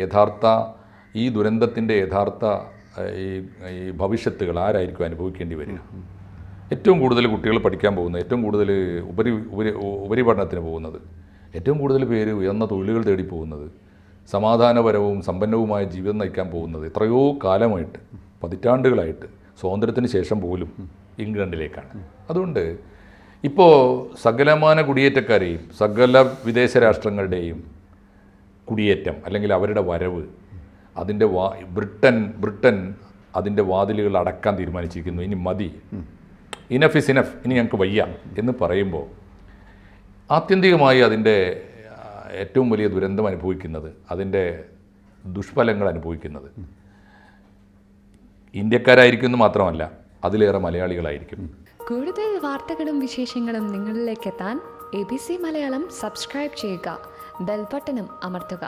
യഥാർത്ഥ ഈ ദുരന്തത്തിൻ്റെ യഥാർത്ഥ ഈ ഭവിഷ്യത്തുകൾ ആരായിരിക്കും അനുഭവിക്കേണ്ടി വരിക? ഏറ്റവും കൂടുതൽ കുട്ടികൾ പഠിക്കാൻ പോകുന്നത്, ഏറ്റവും കൂടുതൽ ഉപരിപഠനത്തിന് പോകുന്നത്, ഏറ്റവും കൂടുതൽ പേര് ഉയർന്ന തൊഴിലുകൾ തേടി പോകുന്നത്, സമാധാനപരവും സമ്പന്നവുമായ ജീവിതം നയിക്കാൻ പോകുന്നത് എത്രയോ കാലമായിട്ട്, പതിറ്റാണ്ടുകളായിട്ട്, സ്വാതന്ത്ര്യത്തിന് ശേഷം പോലും ഇംഗ്ലണ്ടിലേക്കാണ്. അതുകൊണ്ട് ഇപ്പോൾ സകലമാന കുടിയേറ്റക്കാരെയും സകല വിദേശ രാഷ്ട്രങ്ങളുടെയും കുടിയേറ്റം അല്ലെങ്കിൽ അവരുടെ വരവ്, അതിൻ്റെ ബ്രിട്ടൻ അതിൻ്റെ വാതിലുകൾ അടക്കാൻ തീരുമാനിച്ചിരിക്കുന്നു. ഇനി മതി, ഇനഫ് ഇസ് ഇനഫ്, ഇനി ഞങ്ങൾക്ക് വയ്യ എന്ന് പറയുമ്പോൾ ആത്യന്തികമായി അതിൻ്റെ ഏറ്റവും വലിയ ദുരന്തം അനുഭവിക്കുന്നത്, അതിൻ്റെ ദുഷ്ഫലങ്ങൾ അനുഭവിക്കുന്നത് ഇന്ത്യക്കാരായിരിക്കും എന്ന് മാത്രമല്ല, അതിലേറെ മലയാളികളായിരിക്കും. കൂടുതൽ വാർത്തകളും വിശേഷങ്ങളും നിങ്ങളിലേക്ക് എത്താൻ ABC മലയാളം സബ്സ്ക്രൈബ് ചെയ്യുക, ബെൽ ബട്ടണും അമർത്തുക.